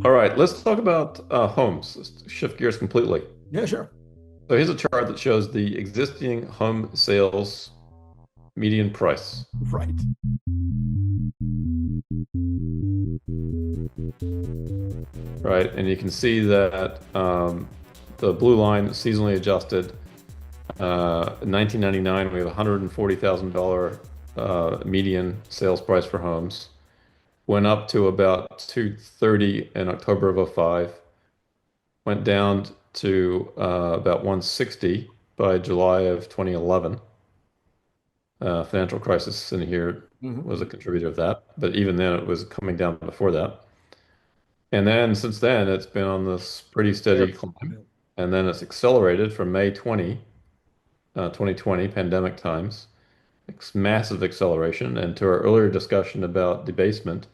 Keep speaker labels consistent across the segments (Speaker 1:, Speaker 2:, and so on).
Speaker 1: All right, let's talk about homes. Let's shift gears completely.
Speaker 2: Yeah, sure.
Speaker 1: So here's a chart that shows the existing home sales median price,
Speaker 2: Right.
Speaker 1: right? And you can see that the blue line seasonally adjusted. In 1999, we have $140,000 median sales price for homes. Went up to about 230 in October of '05. Went down to about 160 by July of 2011. Financial crisis in here
Speaker 2: Hmm.
Speaker 1: was a contributor of that, but even then it was coming down before that. And then since then it's been on this pretty
Speaker 2: There.
Speaker 1: steady climb, and then it's accelerated from May 2020, pandemic times. It's massive acceleration. And to our earlier discussion about debasement,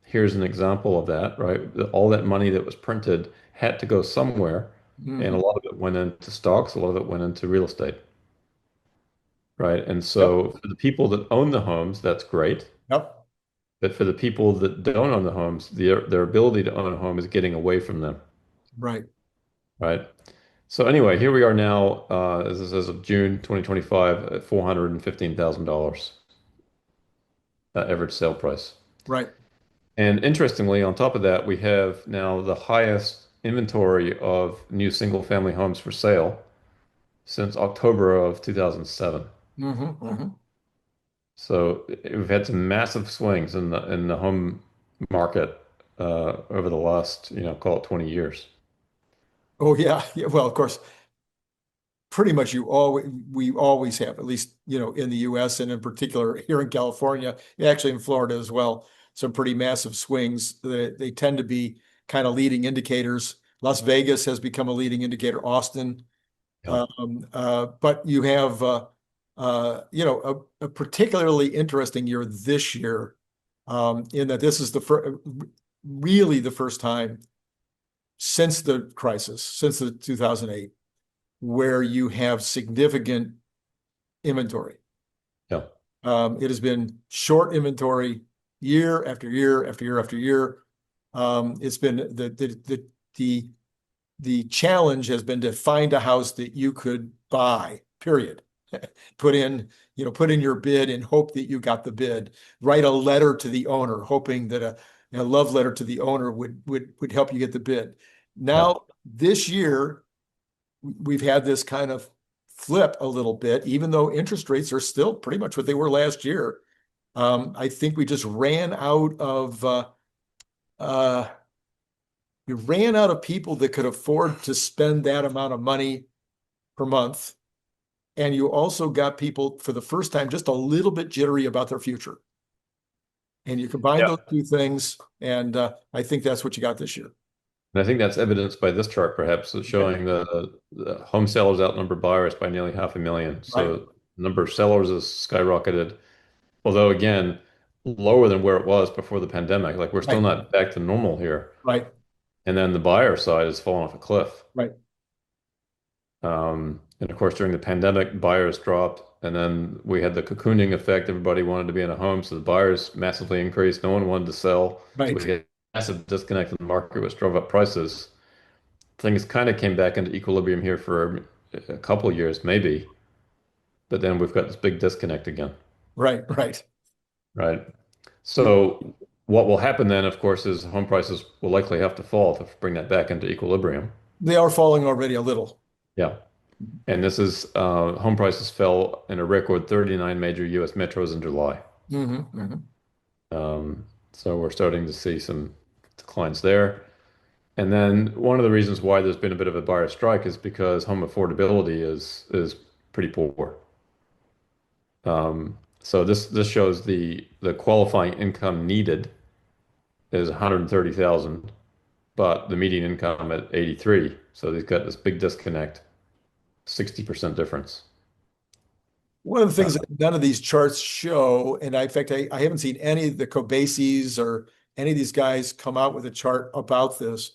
Speaker 1: here's an example of that, right? All that money that was printed had to go somewhere, and a
Speaker 2: Hmm.
Speaker 1: lot of it went into stocks, a lot of it went into real estate, right? And
Speaker 2: Yep.
Speaker 1: so for the people that own the homes, that's great.
Speaker 2: Yep.
Speaker 1: But for the people that don't own the homes, their ability to own a home is getting away from them,
Speaker 2: Right.
Speaker 1: right? So anyway, here we are now, as of June 2025, at $415,000 average sale price.
Speaker 2: Right.
Speaker 1: And interestingly, on top of that, we have now the highest inventory of new single-family homes for sale since October of 2007.
Speaker 2: Hmm. Hmm.
Speaker 1: So we've had some massive swings in the home market over the last, call it 20 years.
Speaker 2: Oh yeah. Yeah. Well, of course, pretty much we always have, at least, in the US and in particular here in California, actually in Florida as well, some pretty massive swings. They tend to be kind of leading indicators. Las Vegas has become a leading indicator, Austin.
Speaker 1: Yeah.
Speaker 2: But you have a particularly interesting year this year, in that this is really the first time since the crisis, since the 2008, where you have significant inventory.
Speaker 1: Yeah.
Speaker 2: It has been short inventory year after year after year after year. It's been the the challenge has been to find a house that you could buy, period. Put in your bid and hope that you got the bid. Write a letter to the owner, hoping that a love letter to the owner would help you get the bid.
Speaker 1: Yeah.
Speaker 2: Now, this year, we've had this kind of flip a little bit, even though interest rates are still pretty much what they were last year. I think uh, we ran out of people that could afford to spend that amount of money per month. And you also got people for the first time just a little bit jittery about their future. And you combine those
Speaker 1: Yeah.
Speaker 2: two things, and I think that's what you got this year.
Speaker 1: And I think that's evidenced by this chart, perhaps, that's
Speaker 2: Okay.
Speaker 1: showing the home sellers outnumber buyers by nearly 500,000.
Speaker 2: Right,
Speaker 1: So the number of sellers has skyrocketed, although again, lower than where it was before the pandemic. Like we're still
Speaker 2: right,
Speaker 1: not back to normal here.
Speaker 2: right,
Speaker 1: And then the buyer side has fallen off a cliff.
Speaker 2: right,
Speaker 1: And of course, during the pandemic, buyers dropped, and then we had the cocooning effect. Everybody wanted to be in a home, so the buyers massively increased. No one wanted to sell, so we
Speaker 2: right,
Speaker 1: had a massive disconnect in the market, which drove up prices. Things kind of came back into equilibrium here for a couple of years, maybe, but then we've got this big disconnect again,
Speaker 2: right, right.
Speaker 1: right? So what will happen then, of course, is home prices will likely have to fall to bring that back into equilibrium.
Speaker 2: They are falling already a little.
Speaker 1: Yeah. And this is home prices fell in a record 39 major US metros in July.
Speaker 2: Hmm. Hmm.
Speaker 1: So we're starting to see some declines there. And then one of the reasons why there's been a bit of a buyer strike is because home affordability is pretty poor. So this shows the qualifying income needed is 130,000, but the median income at 83. So they've got this big disconnect, 60% difference.
Speaker 2: One of the
Speaker 1: Uh,
Speaker 2: things that none of these charts show, and in fact, I haven't seen any of the 𝐒𝐭𝐵𝐼𝐶's or any of these guys come out with a chart about this,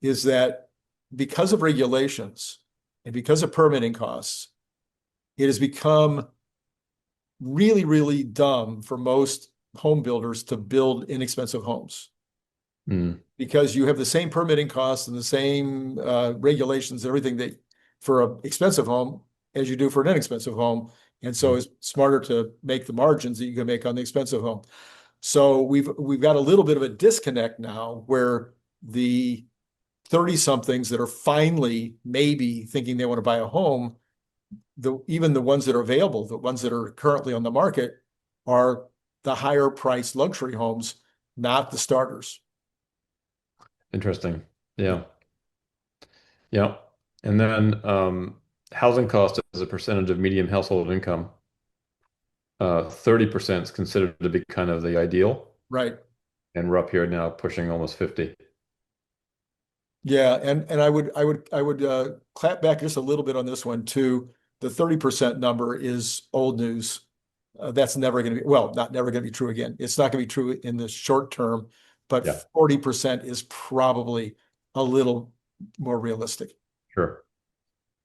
Speaker 2: is that because of regulations and because of permitting costs, it has become really, really dumb for most home builders to build inexpensive homes
Speaker 1: Mm.
Speaker 2: because you have the same permitting costs and the same regulations, everything that for an expensive home as you do for an inexpensive home. And so it's smarter to make the margins that you can make on the expensive home. So we've got a little bit of a disconnect now where the 30-somethings that are finally maybe thinking they want to buy a home, even the ones that are available, the ones that are currently on the market, are the higher priced luxury homes, not the starters.
Speaker 1: Interesting. Yeah. Yeah. And then housing cost as a percentage of median household income, 30% is considered to be kind of the ideal.
Speaker 2: Right.
Speaker 1: And we're up here now pushing almost 50.
Speaker 2: Yeah, and I would clap back just a little bit on this one too. The 30% number is old news. That's never going to be, well, not never going to be true again. It's not going to be true in the short term, but
Speaker 1: Yeah.
Speaker 2: 40% is probably a little more realistic.
Speaker 1: Sure.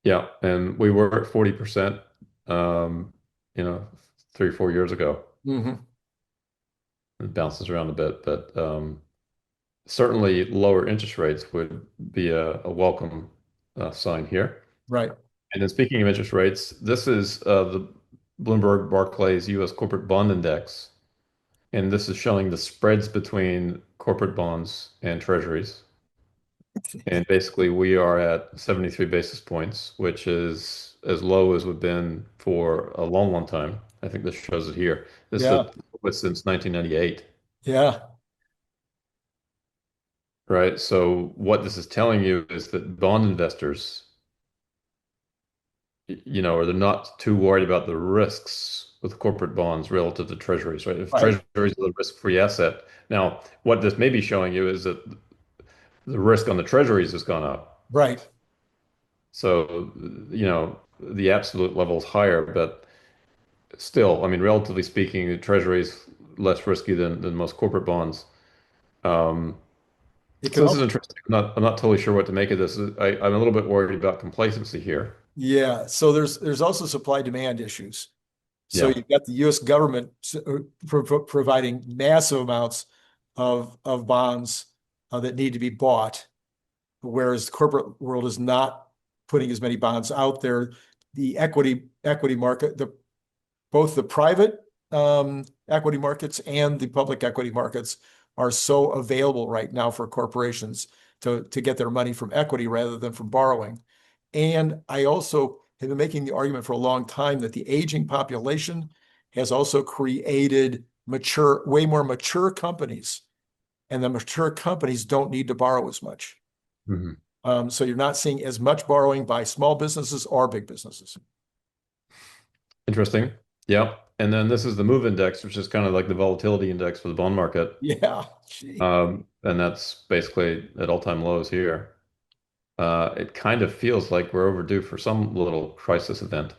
Speaker 1: Yeah. And we were at 40%, um, you know, 3 or 4 years ago.
Speaker 2: Hmm.
Speaker 1: It bounces around a bit, but certainly lower interest rates would be a welcome sign here.
Speaker 2: Right.
Speaker 1: And then speaking of interest rates, this is the Bloomberg Barclays U.S. Corporate Bond Index. And this is showing the spreads between corporate bonds and treasuries. And basically, we are at 73 basis points, which is as low as we've been for a long, long time. I think this shows it here. This is
Speaker 2: Yeah.
Speaker 1: the lowest since 1998,
Speaker 2: Yeah.
Speaker 1: right? So what this is telling you is that bond investors, are they're not too worried about the risks with corporate bonds relative to treasuries, right? If
Speaker 2: Right.
Speaker 1: treasuries are the risk-free asset. Now, what this may be showing you is that the risk on the treasuries has gone up.
Speaker 2: Right.
Speaker 1: So, the absolute level is higher, but still, I mean, relatively speaking, the treasury is less risky than most corporate bonds. Um,
Speaker 2: It can
Speaker 1: so this is
Speaker 2: also,
Speaker 1: interesting. I'm not totally sure what to make of this. I'm a little bit worried about complacency here.
Speaker 2: yeah. So there's also supply demand issues. So
Speaker 1: Yeah.
Speaker 2: you've got the U.S. government providing massive amounts of bonds that need to be bought, whereas the corporate world is not putting as many bonds out there. The equity market, both the private equity markets and the public equity markets are so available right now for corporations to get their money from equity rather than from borrowing. And I also have been making the argument for a long time that the aging population has also created way more mature companies, and the mature companies don't need to borrow as much.
Speaker 1: Mhm.
Speaker 2: So you're not seeing as much borrowing by small businesses or big businesses.
Speaker 1: Interesting. Yeah. And then this is the move index, which is kind of like the volatility index for the bond market.
Speaker 2: Yeah. Gee.
Speaker 1: And that's basically at all-time lows here. It kind of feels like we're overdue for some little crisis event.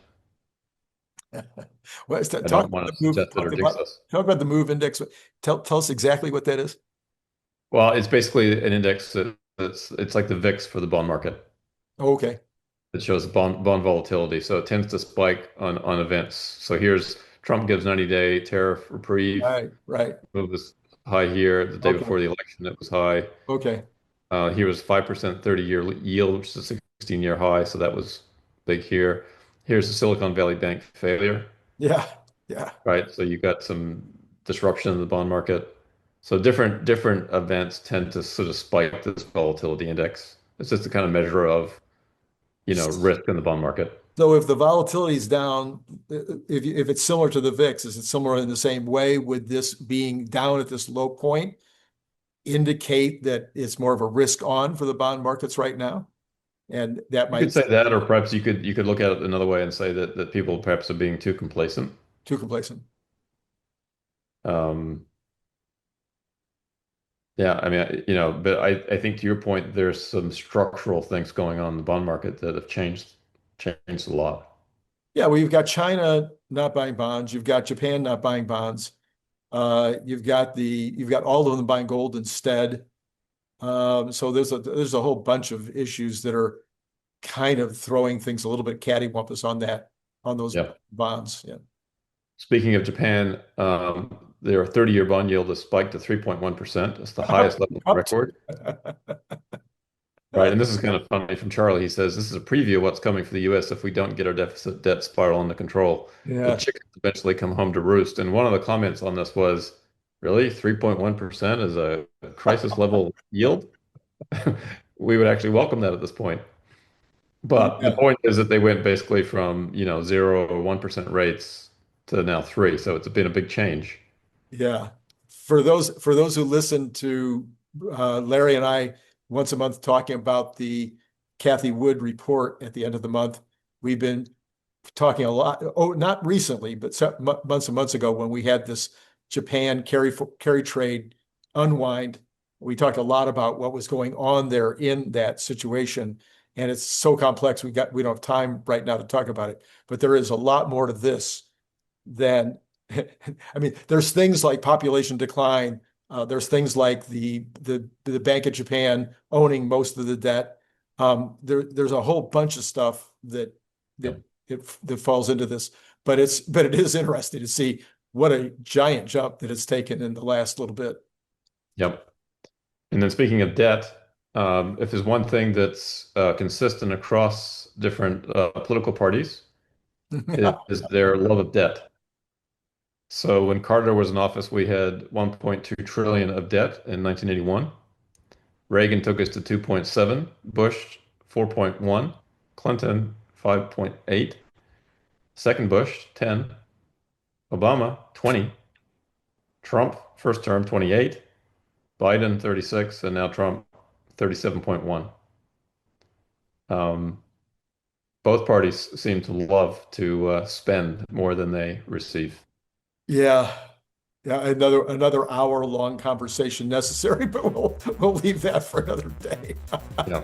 Speaker 2: Well,
Speaker 1: I
Speaker 2: talk
Speaker 1: don't
Speaker 2: about
Speaker 1: want
Speaker 2: the
Speaker 1: to
Speaker 2: move.
Speaker 1: suggest it or jinx us.
Speaker 2: Talk about the move index. Tell us exactly what that is.
Speaker 1: Well, it's basically an index it's like the VIX for the bond market.
Speaker 2: Oh, okay.
Speaker 1: It shows bond volatility. So it tends to spike on events. So here's Trump gives 90-day tariff reprieve.
Speaker 2: Right. Right.
Speaker 1: It was high here. The day
Speaker 2: Okay.
Speaker 1: before the election, it was high.
Speaker 2: Okay.
Speaker 1: Here was 5% 30-year yield, which is a 16-year high. So that was big here. Here's the Silicon Valley Bank failure,
Speaker 2: Yeah. Yeah.
Speaker 1: right? So you got some disruption in the bond market. So different events tend to sort of spike this volatility index. It's just a kind of measure of, risk in the bond market.
Speaker 2: So if the volatility is down, if it's similar to the VIX, is it similar in the same way? Would this being down at this low point indicate that it's more of a risk on for the bond markets right now? And that
Speaker 1: You could
Speaker 2: might
Speaker 1: say that, or perhaps you could look at it another way and say that people perhaps are being too complacent.
Speaker 2: too complacent.
Speaker 1: Um, yeah, I mean, but I think to your point, there's some structural things going on in the bond market that have changed a lot.
Speaker 2: Yeah, well, you've got China not buying bonds. You've got Japan not buying bonds. You've got all of them buying gold instead. So there's a whole bunch of issues that are kind of throwing things a little bit cattywampus on those
Speaker 1: Yeah.
Speaker 2: bonds. Yeah.
Speaker 1: Speaking of Japan, their 30-year bond yield has spiked to 3.1%. It's the highest level on record. Right, and this is kind of funny from Charlie. He says this is a preview of what's coming for the U.S. if we don't get our deficit debt spiral under control. The
Speaker 2: Yeah,
Speaker 1: chickens eventually come home to roost. And one of the comments on this was, really, 3.1% is a crisis level yield? We would actually welcome that at this point. But the
Speaker 2: yeah,
Speaker 1: point is that they went basically from, 0 or 1% rates to now 3. So it's been a big change.
Speaker 2: yeah. For those who listen to Larry and I once a month talking about the Cathie Wood report at the end of the month, we've been talking a lot. Oh, not recently, but months and months ago when we had this Japan carry trade unwind. We talked a lot about what was going on there in that situation, and it's so complex. We don't have time right now to talk about it, but there is a lot more to this than I mean, there's things like population decline. There's things like the Bank of Japan owning most of the debt. There's a whole bunch of stuff that
Speaker 1: Yep.
Speaker 2: that falls into this, but it is interesting to see what a giant jump that it's taken in the last little bit.
Speaker 1: Yep. And then speaking of debt, if there's one thing that's consistent across different political parties, it is their love of debt. So when Carter was in office, we had 1.2 trillion of debt in 1981. Reagan took us to 2.7, Bush 4.1, Clinton 5.8, second Bush 10, Obama 20, Trump first term 28, Biden 36, and now Trump 37.1. Both parties seem to love to spend more than they receive.
Speaker 2: Yeah. Yeah, another hour-long conversation necessary, but we'll leave that for another day.
Speaker 1: Yeah.